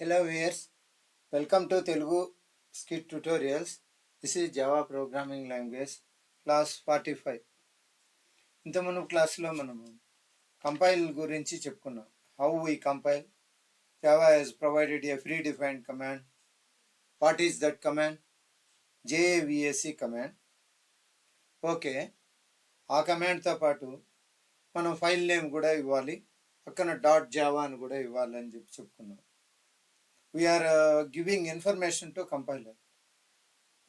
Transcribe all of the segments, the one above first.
Hello viewers, welcome to Telugu Scit tutorials. This is Java programming language class 45. ఇంతకుముందు క్లాస్లో మనము compile గురించి చెప్పుకున్నాం. How we compile. Java has provided a predefined command. What is that command? JAVAC command. Okay, ఆ కమాండ్తో పాటు మనం file name కూడా ఇవ్వాలి, పక్కన .java అని కూడా ఇవ్వాలి అని చెప్పుకున్నాం. We are giving information to compiler.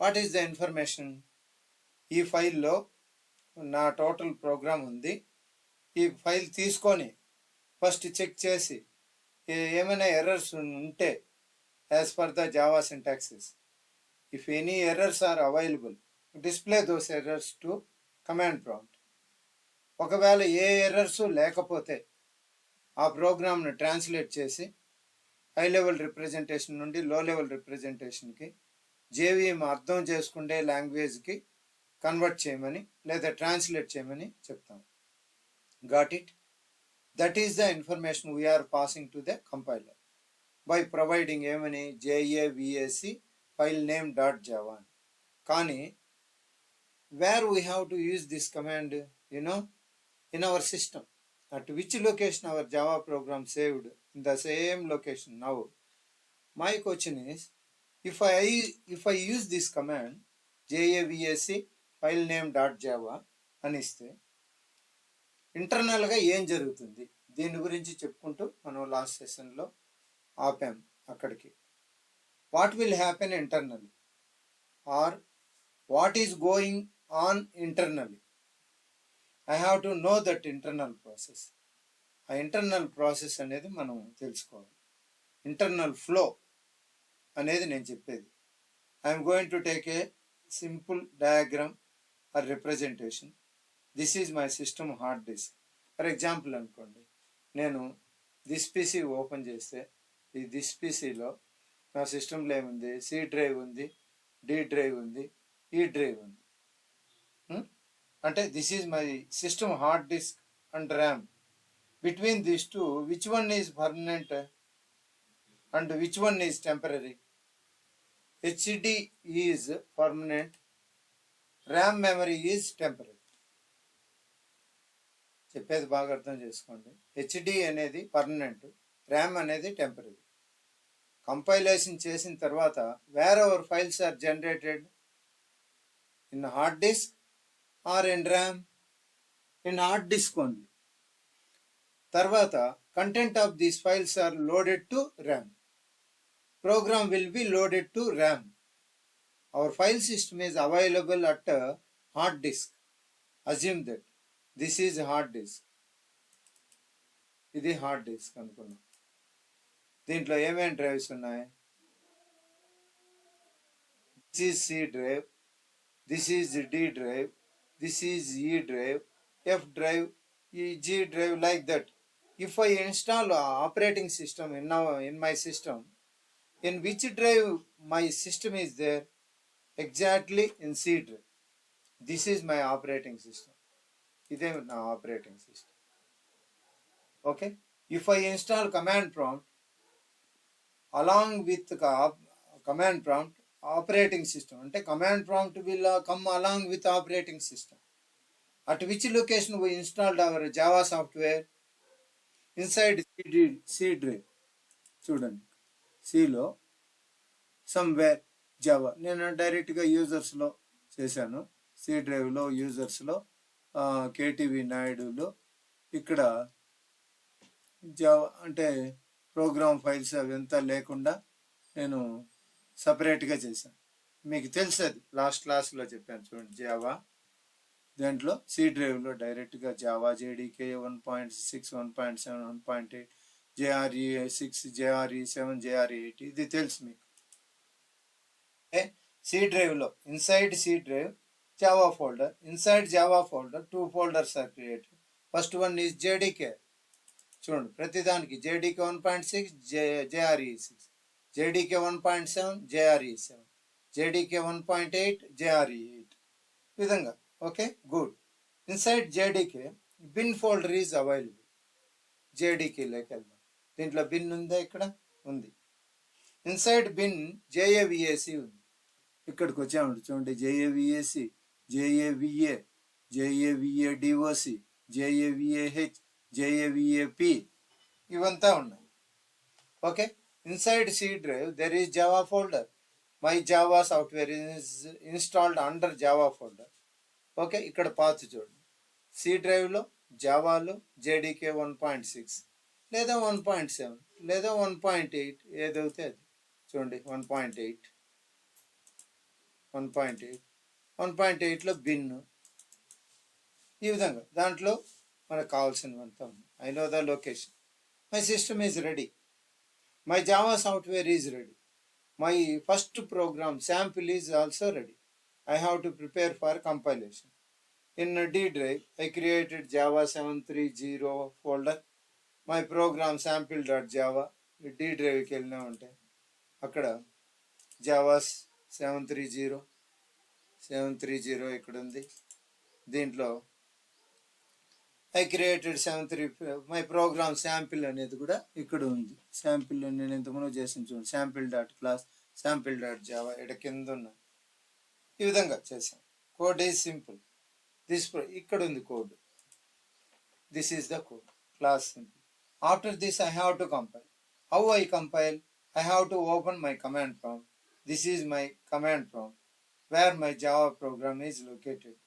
What is the information? ఈ ఫైల్లో నా టోటల్ ప్రోగ్రామ్ ఉంది. ఈ ఫైల్ తీసుకొని ఫస్ట్ చెక్ చేసి ఏమైనా ఎర్రర్స్ ఉంటే as per the Java syntaxes, if any errors are available, display those errors to command prompt. ఒకవేళ ఏ ఎర్రర్స్ లేకపోతే ఆ ప్రోగ్రామ్ని ట్రాన్స్లేట్ చేసి హై లెవెల్ రిప్రజెంటేషన్ నుండి లో లెవెల్ రిప్రజెంటేషన్కి జేవీఎం అర్థం చేసుకుంటే లాంగ్వేజ్కి కన్వర్ట్ చేయమని లేదా ట్రాన్స్లేట్ చేయమని చెప్తాం. Got it? That is the information we're passing to the compiler by providing ఏమని JAVAC ఫైల్ నేమ్ .java. కానీ where we have to use this command in our system? At which location our Java program saved? In the same location. Now my question is, if I use this command JAVAC file name .java అనిస్తే ఇంటర్నల్గా ఏం జరుగుతుంది దీని గురించి చెప్పుకుంటూ మనం last సెషన్లో ఆపాం. అక్కడికి what will happen internally or what is going on internally. I have to know that internal process. ఆ ఇంటర్నల్ ప్రాసెస్ అనేది మనం తెలుసుకోవాలి. ఇంటర్నల్ ఫ్లో అనేది నేను చెప్పేది. I'm going to take a simple diagram or representation. This is my system hard disk. For example అనుకోండి, నేను this PC open చేస్తే ఈ దిస్ పీసీలో నా సిస్టంలో ఏముంది? సి డ్రైవ్ ఉంది, డి డ్రైవ్ ఉంది, ఈ డ్రైవ్ ఉంది. అంటే this is my system hard disk and RAM. Between these two, which one is permanent and which one is temporary? HD is permanent, RAM memory is temporary. చెప్పేది బాగా అర్థం చేసుకోండి. HD అనేది permanent, RAM అనేది temporary. Compilation చేసిన తర్వాత where our files are generated in hard disk or in RAM? In hard disk only. తర్వాత content of these files are loaded to RAM. Program will be loaded to RAM. Our file system is available at hard disk. Assume that this is hard disk. ఇది hard disk అనుకున్నాం. దీంట్లో ఏమేమి drives ఉన్నాయి? This is C drive, this is D drive, this is E drive, F drive, G drive, like that. If I install operating system in my system, in which drive my system is there? Exactly in C drive. This is my operating system. This is my operating system. Okay. If I install command prompt along with command prompt, operating system, అంటే command prompt will come along with operating system. At which location we installed our Java software? Inside C drive. చూడండి, సిలో somewhere Java. నేను డైరెక్ట్గా యూజర్స్లో చేశాను. C డ్రైవ్లో యూజర్స్లో KTV నాయుడులో ఇక్కడ Java అంటే programme files అవంతా లేకుండా నేను సపరేట్గా చేశాను. మీకు తెలుసు, అది లాస్ట్ క్లాస్లో చెప్పాను చూడండి. జావా దాంట్లో సి డ్రైవ్లో డైరెక్ట్గా Java JDK 1.6, 1.7, 1.8, JRE6, JRE7, JRE8 ఇది తెలుసు మీకు. సి డ్రైవ్లో inside C drive Java folder, inside Java folder 2 folders are created. First one is JDK. చూడండి, ప్రతిదానికి JDK 1.6, JRE6, JDK 1.7, JRE7, JDK 1.8, JRE8 విధంగా. Okay, good. Inside JDK bin folder is available. JDK లోకి వెళ్దాం. దీంట్లో bin ఉందా? ఇక్కడ ఉంది. Inside bin జేఏవిఏసి ఉంది. ఇక్కడికి వచ్చామండి చూడండి, జేఏవిఏసి, జేఏవిఏ, జేఏవిఏ డిఓసి, జేఏవిఏహెచ్, జేఏవిఏపి ఇవంతా ఉన్నాయి. Okay, inside C drive there is Java folder. My Java software is installed under Java folder. Okay, ఇక్కడ పాత్ చూడండి, సి డ్రైవ్లో జావాలో జేడీకే 1.6 లేదా 1.7 లేదా 1.8 ఏదైతే అది చూడండి, 1.8 1.8లో బిన్. ఈ విధంగా దాంట్లో మనకు కావాల్సినవంతా ఉంది. I know the location. My system is ready. My Java software is ready. My first program sample is also ready. I have to prepare for compilation. In D drive, I created Java 730 folder. My program sample.java. D drive కి వెళ్ళినా ఉంటే అక్కడ Java 730 ఇక్కడ ఉంది. దీంట్లో I created 730 my program sample అనేది కూడా ఇక్కడ ఉంది. శాంపిల్ నేను ఇంతకుముందు చేసిన చూడండి, sample.class, sample.java ఇక్కడ కింద ఉన్నాయి. ఈ విధంగా చేసాం. Code is simple. ఇక్కడ ఉంది code. This is the code. Class simple. After this I have to compile. How I compile? I have to open my command prompt. This is my command prompt where my Java program is located.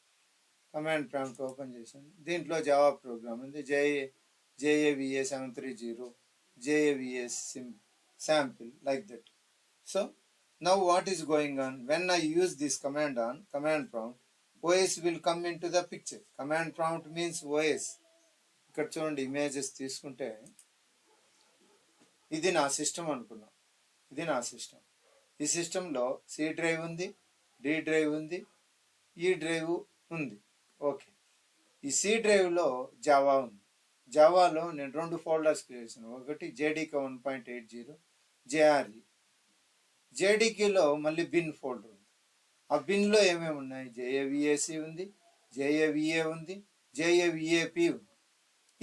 Command prompt open చేసాను. దీంట్లో Java program ఉంది. JAVA 730, JAVA sample, like that. So now what is going on? When I use this command on command prompt, OS will come into the picture. Command prompt means OS. ఇక్కడ చూడండి, images తీసుకుంటే ఇది నా system అనుకున్నాం. ఇది నా system. ఈ సిస్టంలో సి డ్రైవ్ ఉంది, డి డ్రైవ్ ఉంది, ఈ డ్రైవ్ ఉంది. ఓకే, ఈ సి డ్రైవ్లో జావా ఉంది. జావాలో నేను 2 ఫోల్డర్స్ క్రియేట్ చేశాను. ఒకటి జేడీకే 1.80, JRE. జేడీకేలో మళ్ళీ బిన్ ఫోల్డర్ ఉంది. ఆ బిన్లో ఏమేమి ఉన్నాయి? JAVAC ఉంది, JAVA ఉంది, JAVAP ఉంది.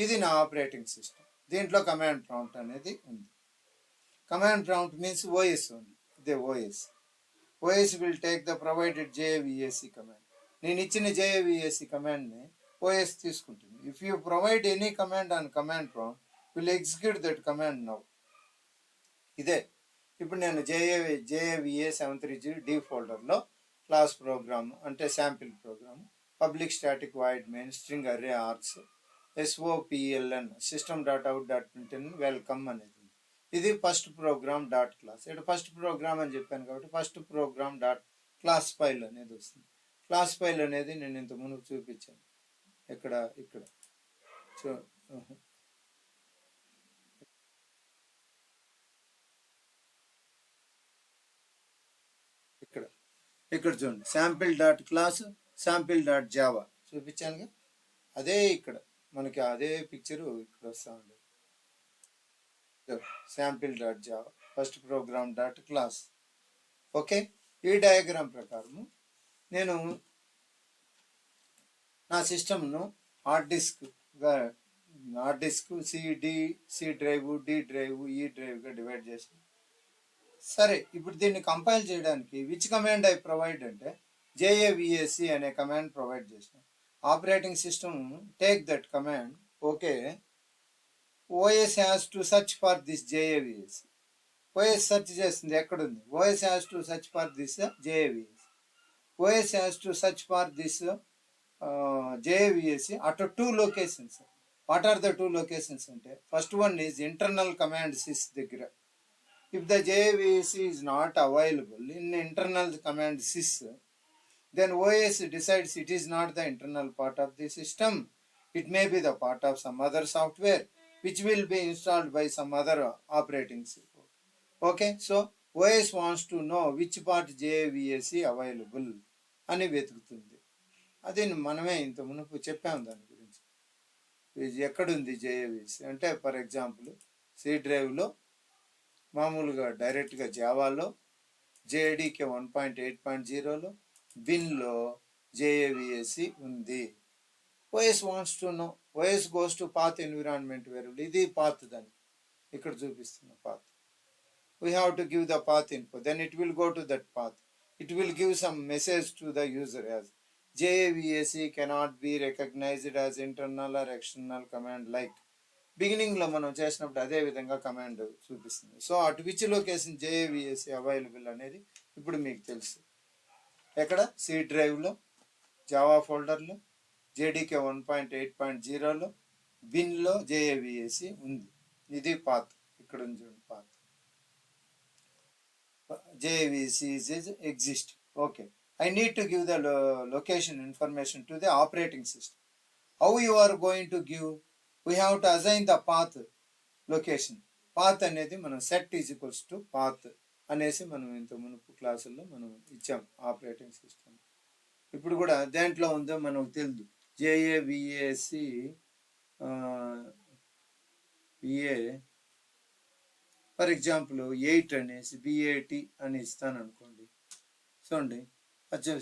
ఇది నా ఆపరేటింగ్ సిస్టమ్. దీంట్లో కమాండ్ ప్రాంప్ట్ అనేది ఉంది. కమాండ్ ప్రాంప్ట్ మీన్స్ OS ఉంది. ఇదే OS. OS will take the provided JAVAC command. నేను ఇచ్చిన JAVAC కమాండ్ని OS తీసుకుంటుంది. If you provide any command on command prompt will execute that command now. ఇదే ఇప్పుడు నేను JAVA 730 D ఫోల్డర్లో క్లాస్ ప్రోగ్రామ్ అంటే sample program, public static void main string array args, SOPLN system.out.println welcome అనేది. ఇది first program dot class. ఇక్కడ first program అని చెప్పాను కాబట్టి first program dot class file అనేది వస్తుంది. క్లాస్ ఫైల్ అనేది నేను ఇంత ముందు చూపించాను. ఇక్కడ ఇక్కడ ఇక్కడ ఇక్కడ చూడండి, sample dot class, sample dot Java చూపించానుగా. అదే ఇక్కడ మనకి అదే పిక్చరు ఇక్కడ వస్తూ ఉండేది. Sample dot Java, first program dot class. Okay, ఈ డయాగ్రామ్ ప్రకారము నేను నా సిస్టమ్ను hard disk C drive, D drive, E డ్రైవ్గా డివైడ్ చేసాను. సరే, ఇప్పుడు దీన్ని కంపైల్ చేయడానికి విచ్ కమాండ్ ఐ ప్రొవైడ్ అంటే JAVAC అనే కమాండ్ ప్రొవైడ్ చేసిన. Operating system take that command. Okay, OS has to search for this JAVAC. OS search చేస్తుంది, ఎక్కడుంది? OS has to search for this JAVAC. OS has to search for this JAVAC at 2 locations. What are the 2 locations అంటే first one is internal command సిస్ దగ్గర. If the JAVAC is not available in internal command sys, then OS decides it is not the internal part of the system. It may be the part of some other software which will be installed by some other operating system. Okay, so OS wants to know which part JAVAC available అని వెతుకుతుంది. అది మనమే ఇంత మునుపు చెప్పాము దాని గురించి. ఎక్కడుంది JAVAC అంటే ఫర్ ఎగ్జాంపుల్ సి డ్రైవ్లో మామూలుగా డైరెక్ట్గా జావాలో JDK 1.8.0లో బిన్లో JAVAC ఉంది. OS wants to know. OS goes to path environment variable. ఇది పాత్ దాన్ని ఇక్కడ చూపిస్తున్న path. we have to give the path info. Then it will go to that path. It will give some message to the user as JAVAC cannot be recognized as internal or external command like. బిగినింగ్లో మనం చేసినప్పుడు అదే విధంగా command చూపిస్తుంది. So అటు which location జేఏవిఎస్సి available అనేది ఇప్పుడు మీకు తెలుసు. ఎక్కడ సి డ్రైవ్లో, జావా ఫోల్డర్లో, జేడీకే 1.8.0లో, బిన్లో జేఏవిఎస్సి ఉంది. ఇది పాత్. ఇక్కడ ఉంది path. JAVC is exist. Okay. I need to give the location information to the operating system. How you are going to give? We have to assign the path location. Path అనేది మనం set is equals to path అనేసి మనం ఇంత మునుపు క్లాసుల్లో మనం ఇచ్చాం operating system. ఇప్పుడు కూడా దేంట్లో ఉందో మనకు తెలియదు. JAVAC VA ఫర్ ఎగ్జాంపుల్ 8 అనేసి BAT అని ఇస్తాను అనుకోండి. చూడండి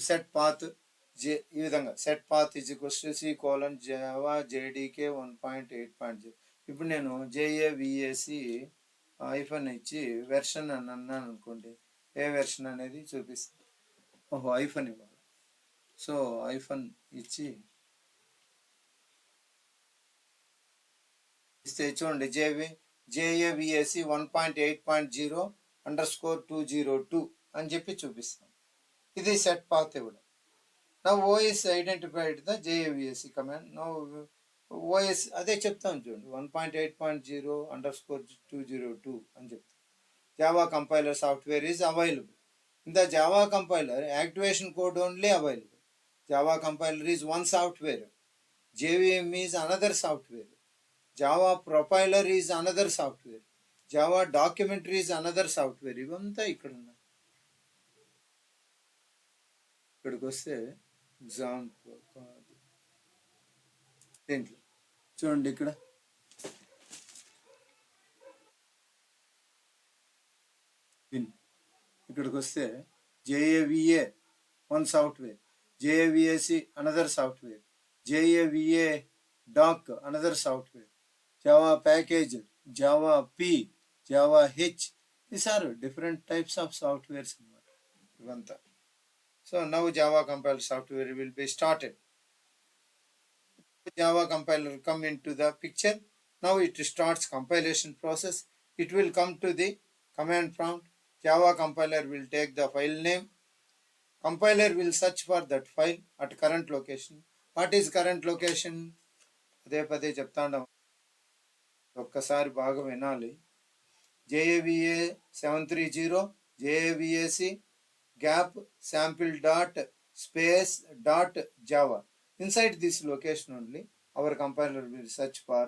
సెట్ పాత్ ఈ విధంగా set path is equals to C:Java JDK 1.8.0. ఇప్పుడు నేను JAVAC ఐఫోన్ ఇచ్చి వెర్షన్ అని అన్నాను అనుకోండి. ఏ వెర్షన్ అనేది చూపిస్తుంది. ఓహో ఐఫోన్ ఇవ్వాలి. సో ఐఫోన్ ఇచ్చి ఇస్తే చూడండి JAVAC 1.8.0_202 అని చెప్పి చూపిస్తాం. ఇది సెట్ పాత్ ఇవ్వడం. నా OS identified the JAVAC command. నా ఓఎస్ అదే చెప్తాం చూడండి 1.8.0_202 అని చెప్తాం. Java compiler software is available. In the Java compiler activation code only available. Java compiler is one software. JVM is another software. Java Profiler is another software. Java Documentary is another software. ఇవంతా ఇక్కడ ఉన్నాయి. ఇక్కడికి వస్తే example కాదు దీంట్లో చూడండి. ఇక్కడ ఇక్కడికి వస్తే JAVA one software, JAVAC another software, JAVA Doc another software, Java Packager, Java P, Java H. These are different types of softwares. So now Java compiler software will be started. Java compiler come into the picture. Now it starts compilation process. It will come to the command prompt. Java compiler will take the file name. Compiler will search for that file at current location. What is current location? అదే పదే చెప్తాను, ఒక్కసారి బాగా వినాలి. JAVA 730 JAVAC gap sample dot space dot java. Inside this location only our compiler will search for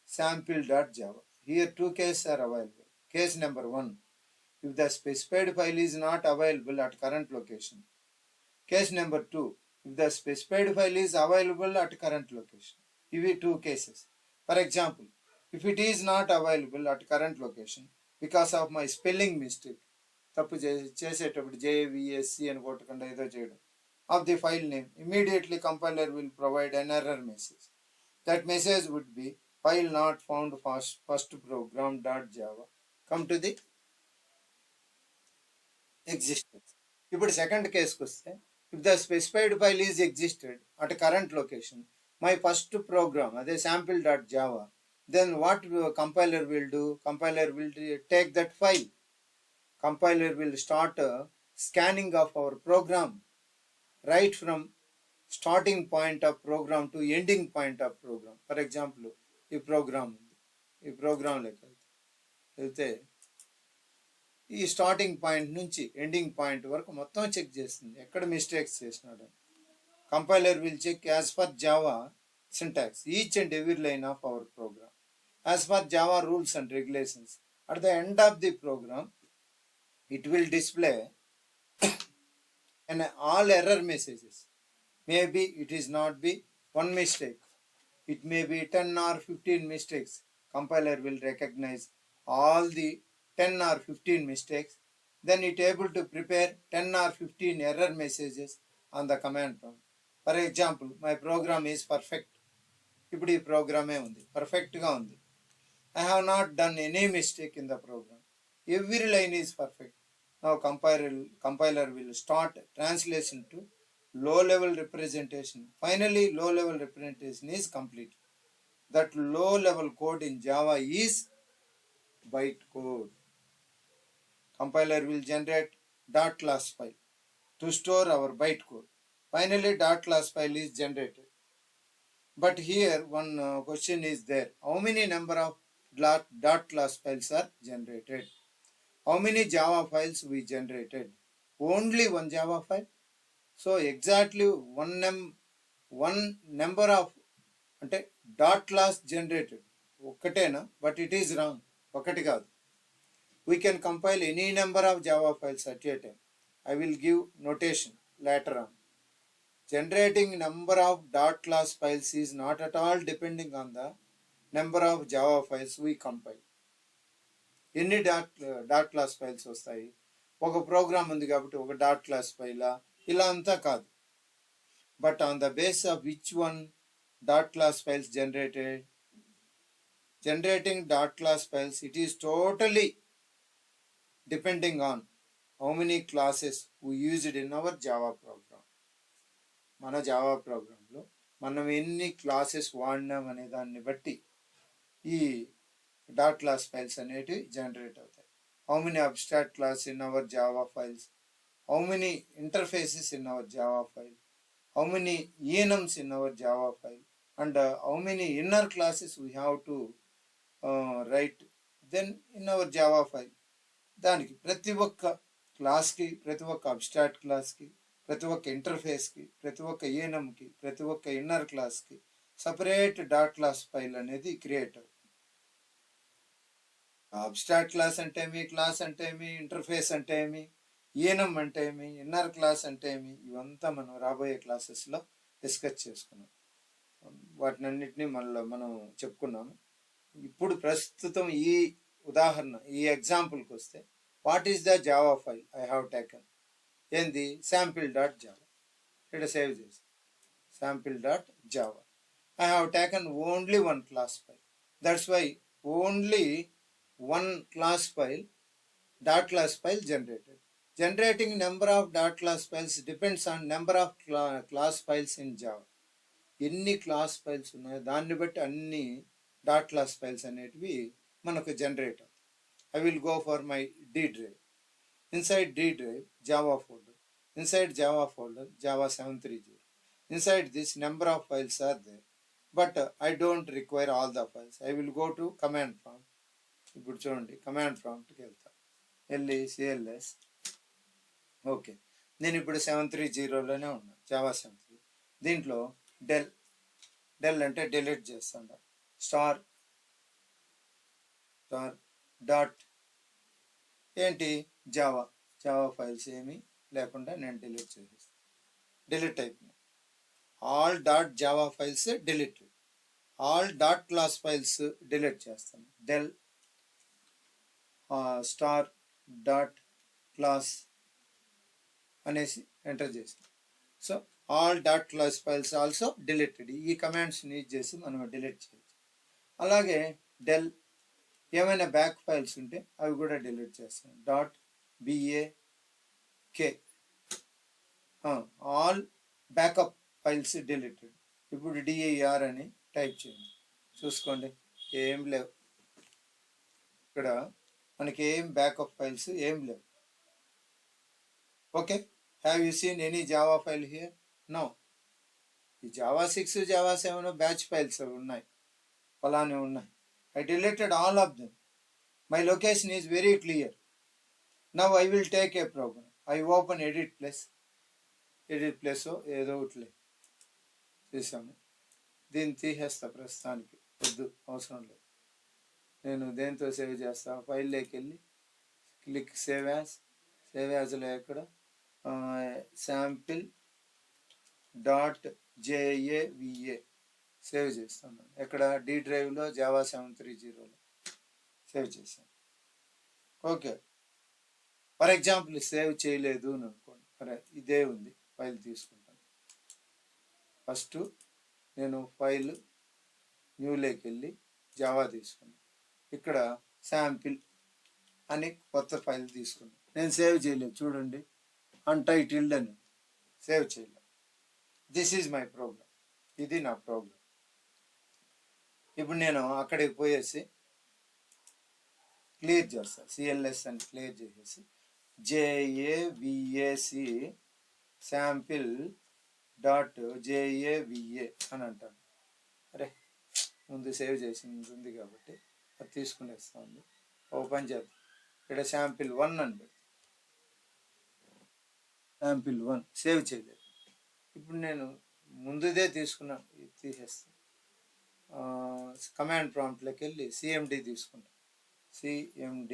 sample dot java. Here two cases are available. Case number 1, if the specified file is not available at current location. Case number 2, if the specified file is available at current location. These are two cases. For example, if it is not available at current location because of my spelling mistake, తప్పు చేసేటప్పుడు JAVAC అని కొట్టకుండా ఏదో చేయడం of the file name, immediately compiler will provide an error message. That message would be file not found first program.java. Come to the existence. ఇప్పుడు second కేసుకి వస్తే, if the specified file is existed at current location, my first program అదే sample.java, then what compiler will do? Compiler will take that file. Compiler will start scanning of our program right from starting point of program to ending point of program. For example, ఈ programme లెక్క అయితే ఈ starting point నుంచి ending point వరకు మొత్తం check చేస్తుంది ఎక్కడ mistakes చేసినాడు. Compiler will check as per Java syntax each and every line of our program as per Java rules and regulations. At the end of the program, it will display and all error messages. Maybe it is not be one mistake. It may be 10 or 15 mistakes. Compiler will recognize all the 10 or 15 mistakes. Then it able to prepare 10 or 15 error messages on the command prompt. For example, my program is perfect. ఇప్పుడు ఈ ప్రోగ్రామే ఉంది, పర్ఫెక్ట్గా ఉంది. I have not done any mistake in the program. Every line is perfect. Now compiler will start translation to low level representation. Finally, low level representation is complete. That low level code in Java is bytecode. Compiler will generate dot class file to store our bytecode. Finally, dot class file is generated. But here one question is there. How many number of dot class files are generated? How many Java files we generated? Only one Java file. So exactly one number of అంటే dot class generated ఒక్కటేనా, but it is wrong. ఒకటి కాదు. We can compile any number of Java files at a time. I will give notation later on. Generating number of dot class files is not at all depending on the number of Java files we compile. ఎన్ని dot class files వస్తాయి, ఒక programme ఉంది కాబట్టి ఒక dot class ఫైలా, ఇలా అంతా కాదు. But on the base of which one dot class files generating dot class files, it is totally depending on how many classes we used in our Java program. మన Java ప్రోగ్రాంలో మనం ఎన్ని classes వాడినాం అనే దాన్ని బట్టి ఈ డాట్ క్లాస్ ఫైల్స్ అనేటివి generate అవుతాయి. How many abstract class in our Java files, how many interfaces in our Java file, how many enums in our Java file, and how many inner classes we have to write then in our Java file. దానికి ప్రతి ఒక్క క్లాస్కి, ప్రతి ఒక్క abstract క్లాస్కి, ప్రతి ఒక్క ఇంటర్ఫేస్కి, ప్రతి ఒక్క enumకి, ప్రతి ఒక్క ఇన్నర్ క్లాస్కి సపరేట్ డాట్ క్లాస్ ఫైల్ అనేది క్రియేట్ అవుతుంది. అబ్స్ట్రాక్ట్ క్లాస్ అంటే ఏమి, క్లాస్ అంటే ఏమి, ఇంటర్ఫేస్ అంటే ఏమి, enum అంటే ఏమి, ఇన్నర్ క్లాస్ అంటే ఏమి, ఇవంతా మనం రాబోయే క్లాసెస్లో డిస్కస్ చేసుకున్నాం. వాటినన్నిటినీ మనం చెప్పుకున్నాము. ఇప్పుడు ప్రస్తుతం ఈ ఉదాహరణ, ఈ ఎగ్జాంపుల్కి వస్తే, what is the Java file I have taken? ఏంది? Sample dot Java. ఇక్కడ సేవ్ చేసి sample dot Java. I have taken only one class file. That's why only one class file, dot class file generated. Generating number of dot class files depends on number of class files in Java. ఎన్ని class files ఉన్నాయో దాన్ని బట్టి అన్ని dot class files అనేటివి మనకు generate అవుతాయి. I will go for my D drive. Inside D drive, Java folder. Inside Java folder, Java 730. Inside this, number of files are there. But I don't require all the files. I will go to command prompt. ఇప్పుడు చూడండి, command ప్రాంప్ట్కి వెళ్తా. వెళ్ళి CLS. Okay, నేను ఇప్పుడు 730లోనే ఉన్నా, Java 730. దీంట్లో del అంటే delete చేస్తాను. స్టార్ డాట్ ఏంటి, జావా ఫైల్స్ ఏమీ లేకుండా నేను డిలీట్ చేసేస్తాను. డిలీట్ అయిపోయినాయి. All dot Java files delete. All dot class files delete చేస్తాను. డెల్ స్టార్ డాట్ క్లాస్ అనేసి ఎంటర్ చేసాం. So all dot class files also deleted. ఈ కమాండ్స్ని యూజ్ చేసి మనం డిలీట్ చేయొచ్చు. అలాగే డెల్ ఏమైనా బ్యాక్ ఫైల్స్ ఉంటే అవి కూడా డిలీట్ చేస్తాం. .BAK all backup files deleted. ఇప్పుడు DIR అని టైప్ చేయండి, చూసుకోండి ఏం లేవు. ఇక్కడ మనకి ఏం బ్యాకప్ ఫైల్స్ ఏం లేవు. Okay, have you seen any Java file here? No. ఈ జావా 6, జావా 7 బ్యాచ్ ఫైల్స్ ఉన్నాయి, అలానే ఉన్నాయి. I deleted all of them. My location is very clear. Now I will take a program. I open edit plus ఏదో ఒకటి చేసాము. దీన్ని తీసేస్తా, ప్రస్తుతానికి వద్దు, అవసరం లేదు. నేను దేంతో సేవ్ చేస్తా? ఫైల్లోకి వెళ్ళి క్లిక్ సేవ్ యాజ్లో ఎక్కడ శాంపిల్ డాట్ JAVA సేవ్ చేస్తాను. ఎక్కడ? D డ్రైవ్లో జావా 730లో సేవ్ చేశాను. ఓకే, ఫర్ ఎగ్జాంపుల్ సేవ్ చేయలేదు అని అనుకోండి. సరే, ఇదే ఉంది ఫైల్, తీసుకుంటాను. ఫస్ట్ నేను ఫైల్ న్యూలోకి వెళ్ళి జావా తీసుకున్నాను. ఇక్కడ శాంపిల్ అని కొత్త ఫైల్ తీసుకున్నాను. నేను సేవ్ చేయలేదు, చూడండి, అన్టైటిల్డ్ అని సేవ్ చేయలేదు. దిస్ ఈజ్ మై ప్రోగ్రామ్, ఇది నా ప్రోగ్రామ్. ఇప్పుడు నేను అక్కడికి పోయేసి క్లియర్ చేస్తాను, సిఎల్ఎస్ అని క్లియర్ చేసేసి JAVAC శాంపిల్ డాట్ JAVA అని అంటాను. అరే, ముందు సేవ్ చేసింది ఉంది కాబట్టి అది తీసుకునేస్తుంది. ఓపెన్ చేద్దాం. ఇక్కడ శాంపిల్1 అని పెడతాను. శాంపిల్1 సేవ్ చేయలేదు. ఇప్పుడు నేను ముందుదే తీసుకున్నాను, ఇది తీసేస్తాను. కమాండ్ ప్రాంప్ట్లోకి వెళ్ళి CMD తీసుకుంటాను. CMD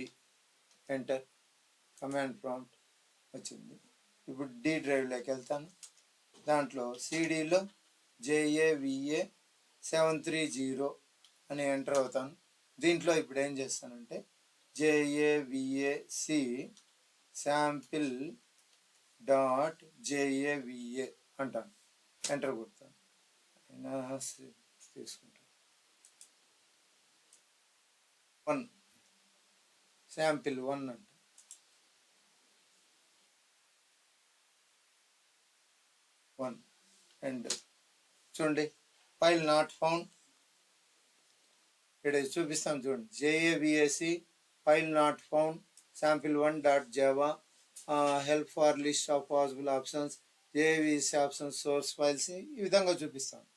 ఎంటర్, కమాండ్ ప్రాంప్ట్ వచ్చింది. ఇప్పుడు D డ్రైవ్లోకి వెళ్తాను. దాంట్లో CDలో JAVA 730 అని ఎంటర్ అవుతాను. దీంట్లో ఇప్పుడు ఏం చేస్తానంటే JAVAC శాంపిల్ డాట్ JAVA అంటాను, ఎంటర్ కొడతాను. తీసుకుంటాను 1 శాంపిల్1 అంట. అండ్ చూడండి, ఫైల్ నాట్ ఫౌండ్. ఇక్కడ చూపిస్తాను చూడండి, JAVAC file not found sample1.java help for list of possible options JAVAC options source files. ఈ విధంగా చూపిస్తాను.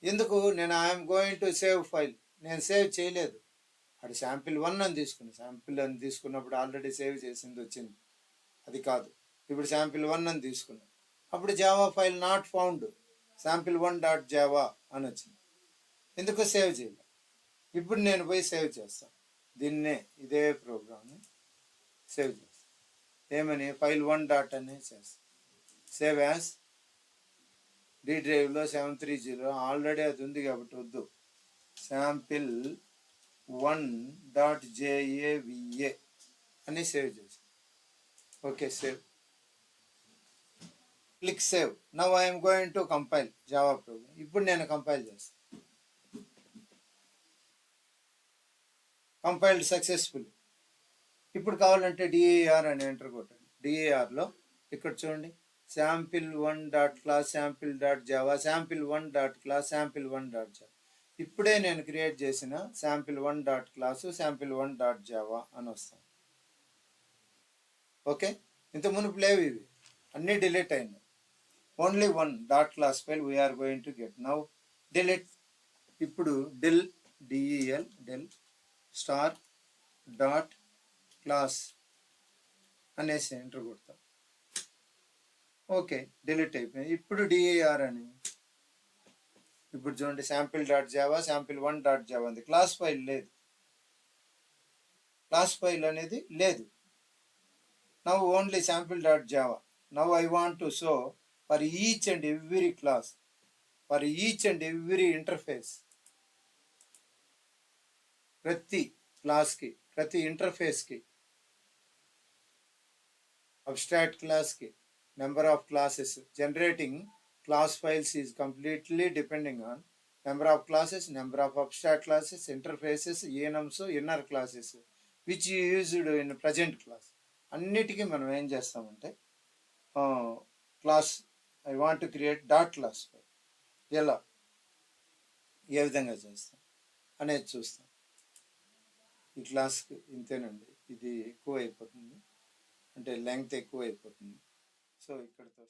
ఎందుకు, నేను I'm going to save file, నేను సేవ్ చేయలేదు. అది శాంపిల్1 అని తీసుకున్నాను. శాంపిల్ అని తీసుకున్నప్పుడు ఆల్రెడీ సేవ్ చేసింది వచ్చింది, అది కాదు. ఇప్పుడు శాంపిల్1 అని తీసుకున్నాను. అప్పుడు Java file not found sample1.java అని వచ్చింది. ఎందుకు సేవ్ చేయాలి? ఇప్పుడు నేను పోయి సేవ్ చేస్తాను. దీన్నే, ఇదే ప్రోగ్రామ్ని సేవ్ చేస్తాను. ఏమని, file1 డాట్ అని చేస్తాను. సేవ్ యాజ్ D డ్రైవ్లో 730 ఆల్రెడీ అది ఉంది కాబట్టి వద్దు. sample1.java అని సేవ్ చేస్తాను. Okay, save. Click save. Now I'm going to compile Java programme. ఇప్పుడు నేను కంపైల్ చేస్తాను. Compiled successful. ఇప్పుడు కావాలంటే DAR అని ఎంటర్ కొట్టండి. DARలో ఇక్కడ చూడండి, sample1.class sample.java sample1.class sample1.java. ఇప్పుడే నేను క్రియేట్ చేసిన sample1.class sample1.java అని వస్తాను. ఓకే, ఇంత మునుపు లేవు, ఇవి అన్నీ డిలీట్ అయినాయి. Only one dot class file we're going to get. Now delete. ఇప్పుడు డెల్ స్టార్ డాట్ క్లాస్ అనేసి ఎంటర్ కొడతాం. ఓకే, డిలీట్ అయిపోయింది. ఇప్పుడు DAR అని, ఇప్పుడు చూడండి, sample.java sample1.java ఉంది. క్లాస్ ఫైల్ లేదు, క్లాస్ ఫైల్ అనేది లేదు. Now only sample.java. Now I want to show for each and every class, for each and every interface. ప్రతి క్లాస్కి, ప్రతి ఇంటర్ఫేస్కి, అబ్స్ట్రాక్ట్ క్లాస్కి, number of classes. Generating class files is completely depending on number of classes, number of abstract classes, interfaces, enums, inner classes which used in present class. అన్నిటికీ మనం ఏం చేస్తామంటే class I want to create dot class file. ఎలా, ఏ విధంగా చేస్తాం అనేది చూస్తాం. ఈ క్లాస్కి ఇంతేనండి, ఇది ఎక్కువ అయిపోతుంది, అంటే లెంగ్త్ ఎక్కువ అయిపోతుంది. సో ఇక్కడతో